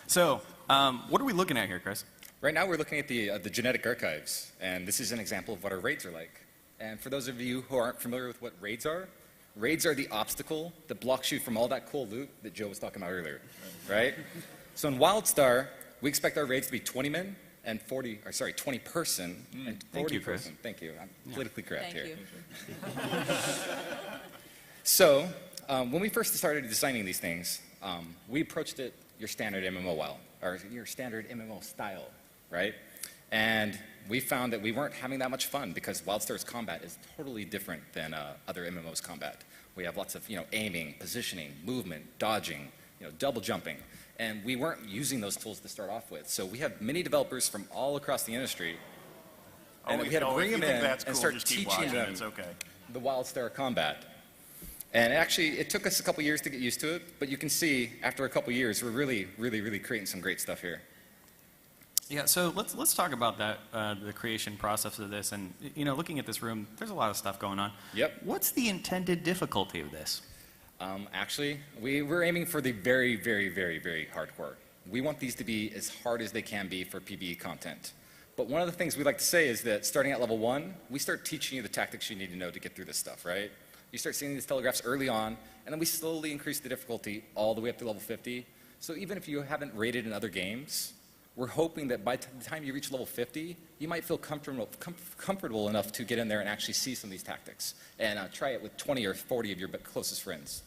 So, what are we looking at here, Chris? Right now we're looking at the genetic archives, and this is an example of what our raids are like. And for those of you who aren't familiar with what raids are the obstacle that blocks you from all that cool loot that Joe was talking about earlier, right? So in WildStar, we expect our raids to be 20 men and 20 person and 40 person. Thank you. I'm politically correct here. So when we first started designing these things, we approached it your standard MMO WoW, or your standard MMO style, right? And we found that we weren't having that much fun because WildStar's combat is totally different than other MMOs combat. We have lots of aiming, positioning, movement, dodging, double jumping, and we weren't using those tools to start off with. So we have many developers from all across the industry, and we had to bring them in and start teaching them the WildStar combat. And actually, it took us a couple years to get used to it, but you can see after a couple years, we're really creating some great stuff here. Yeah, so let's talk about that, the creation process of this. And looking at this room, there's a lot of stuff going on. Yep. What's the intended difficulty of this? Actually, we're aiming for the very hardcore. We want these to be as hard as they can be for PvE content. But one of the things we like to say is that starting at level 1, we start teaching you the tactics you need to know to get through this stuff, right? You start seeing these telegraphs early on, and then we slowly increase the difficulty all the way up to level 50. So even if you haven't raided in other games, we're hoping that by the time you reach level 50, you might feel comfortable enough to get in there and actually see some of these tactics and try it with 20 or 40 of your closest friends.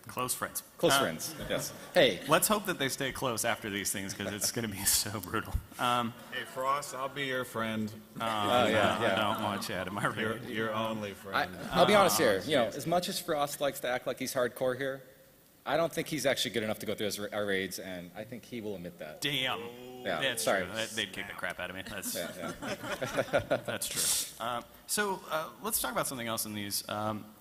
Close friends. Close friends, yes. Hey. Let's hope that they stay close after these things because it's going to be so brutal. Hey, Frost, I'll be your friend. I don't want you out of my raid. Your only friend. I'll be honest here. As much as Frost likes to act like he's hardcore here, I don't think he's actually good enough to go through our raids, and I think he will admit that. Damn. Yeah, that's sorry. True. They'd kick the crap out of me. That's, that's true. So let's talk about something else in these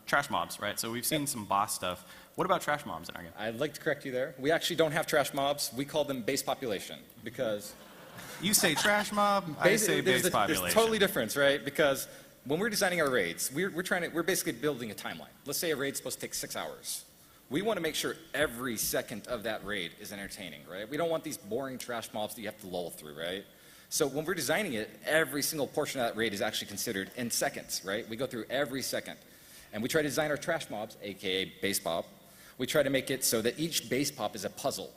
trash mobs, right? So we've seen some boss stuff. What about trash mobs in our game? I'd like to correct you there. We actually don't have trash mobs. We call them base population because... You say trash mob, I say base population. There's totally difference, right? Because when we're designing our raids, we're basically building a timeline. Let's say a raid's supposed to take 6 hours. We want to make sure every second of that raid is entertaining, right? We don't want these boring trash mobs that you have to lull through, right? So when we're designing it, every single portion of that raid is actually considered in seconds, right? We go through every second. And we try to design our trash mobs, aka base pop. We try to make it so that each base pop is a puzzle.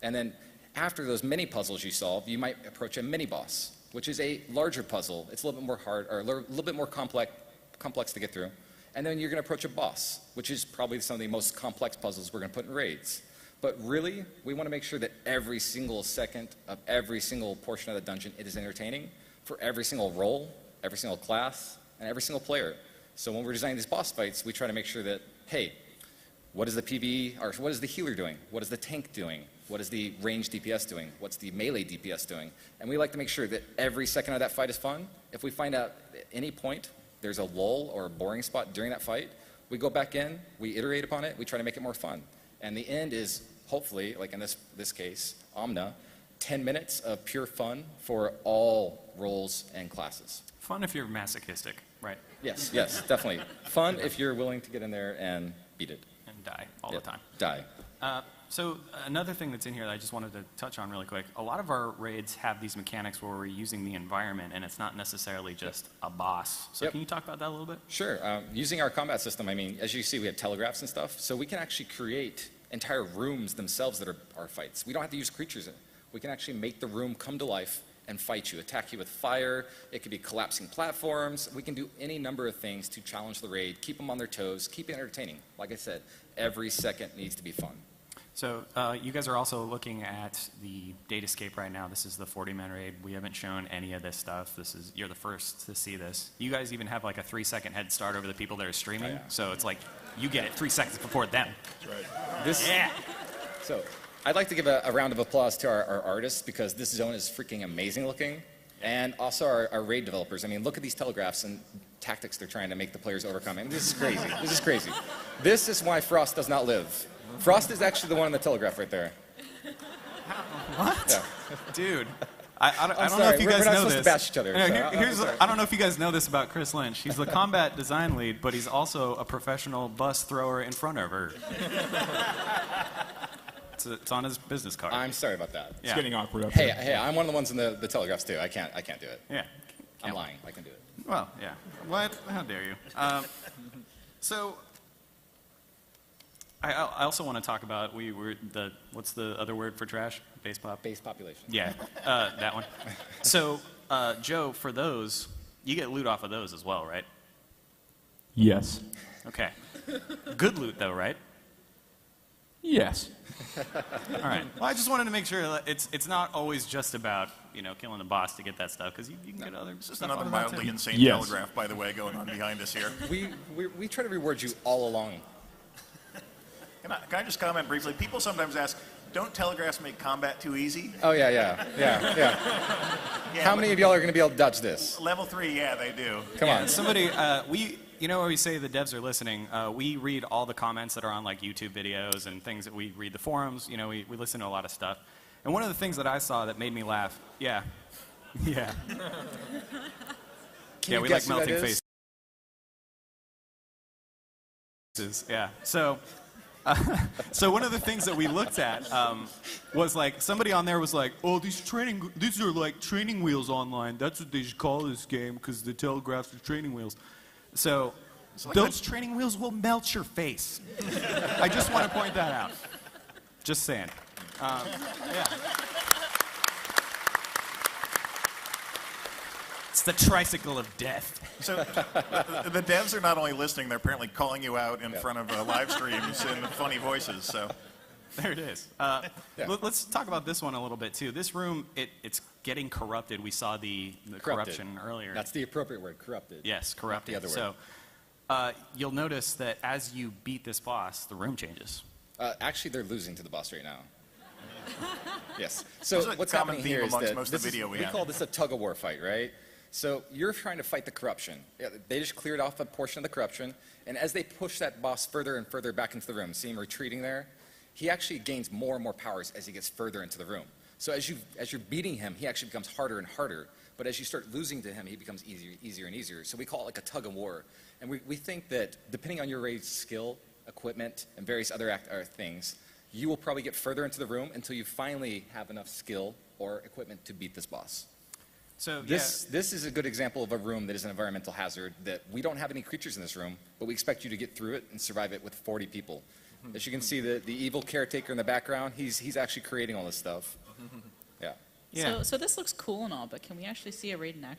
And then after those mini puzzles you solve, you might approach a mini boss, which is a larger puzzle. It's a little bit more hard, or a little bit more complex to get through. And then you're going to approach a boss, which is probably some of the most complex puzzles we're going to put in raids. But really, we want to make sure that every single second of every single portion of the dungeon, it is entertaining for every single role, every single class, and every single player. So when we're designing these boss fights, we try to make sure that, hey, what is the PvE, or what is the healer doing? What is the tank doing? What is the range DPS doing? What's the melee DPS doing? And we like to make sure that every second of that fight is fun. If we find out at any point there's a lull or a boring spot during that fight, we go back in, we iterate upon it, we try to make it more fun. And the end is, hopefully, like in this case, Omna, 10 minutes of pure fun for all roles and classes. Fun if you're masochistic, right? Yes, definitely. Fun if you're willing to get in there and beat it. And die all the time. Die. So another thing that's in here that I just wanted to touch on really quick, a lot of our raids have these mechanics where we're using the environment and it's not necessarily just a boss. So can you talk about that a little bit? Sure. Using our combat system, I mean, as you see, we have telegraphs and stuff, so we can actually create entire rooms themselves that are our fights. We don't have to use creatures in it. We can actually make the room come to life and fight you, attack you with fire. It could be collapsing platforms. We can do any number of things to challenge the raid, keep them on their toes, keep it entertaining. Like I said, every second needs to be fun. So you guys are also looking at the Datascape right now. This is the 40-man raid. We haven't shown any of this stuff. You're the first to see this. You guys even have like a 3-second head start over the people that are streaming. Oh, yeah. So it's like you get it 3 seconds before them. That's right. So I'd like to give a round of applause to our artists because this zone is freaking amazing looking. And also our raid developers. I mean, look at these telegraphs and tactics they're trying to make the players overcome. I mean, this is crazy. This is crazy. This is why Frost does not live. Frost is actually the one on the telegraph right there. What? Yeah. Dude. I don't know if you guys know this. To bash each other, I don't know if you guys know this about Chris Lynch. He's the combat design lead, but he's also a professional bus thrower in front of her. It's on his business card. I'm sorry about that. It's getting awkward up Hey, there. hey, I'm one of the ones in the telegraphs too. I can't do it. Yeah. I'm lying. I can do it. Well, yeah. What? How dare you? So, I also want to talk about what's the other word for trash? Base pop? Base population. Yeah, that one. So, Joe, for those, you get loot off of those as well, right? Yes. Okay. Good loot, though, right? Yes. All right. Well, I just wanted to make sure that it's not always just about killing the boss to get that stuff, because you can get other Just stuff another out of that, mildly too. insane Yes. telegraph, by the way, going on behind us here. We try to reward you all along. Can I just comment briefly? People sometimes ask, don't telegraphs make combat too easy? Oh yeah. Yeah, How many of y'all are going to be able to dodge this? Level 3, yeah, they do. Come on. Somebody, where we say the devs are listening, we read all the comments that are on like YouTube videos and things that we read the forums, we listen to a lot of stuff. And one of the things that I saw that made me laugh, yeah, Can we you like guess who that melting is? faces. Yeah. So one of the things that we looked at was like somebody on there was like, oh, these are like training wheels online. That's what they should call this game because the telegraphs are training wheels. So those training wheels will melt your face. I just want to point that out. Just saying. Yeah. It's the tricycle of death. So the devs are not only listening, they're apparently calling you out in front of live streams in funny voices. So There it is. Let's talk about this one a little bit, too. This room, it's getting corrupted. We saw the corruption earlier. That's the appropriate word, corrupted. Yes, corrupted. The other word. So you'll notice that as you beat this boss, the room changes. Actually, they're losing to the boss right now. Yes. So This is a what's common happening theme here is amongst that most of the video we have. call this a tug-of-war fight, right? So you're trying to fight the corruption. Yeah, they just cleared off a portion of the corruption, and as they push that boss further and further back into the room, see him retreating there, he actually gains more and more powers as he gets further into the room. So as you're beating him, he actually becomes harder and harder. But as you start losing to him, he becomes easier and easier. So we call it like a tug-of-war. And we think that depending on your raid's skill, equipment, and various other things, you will probably get further into the room until you finally have enough skill or equipment to beat this boss. So This is a good example of a room that is an environmental hazard that we don't have any creatures in this room, but we expect you to get through it and survive it with 40 people. As you can see, the evil caretaker in the background, he's actually creating all this stuff. Yeah. Yeah. So this looks cool and all, but can we actually see a raid in action?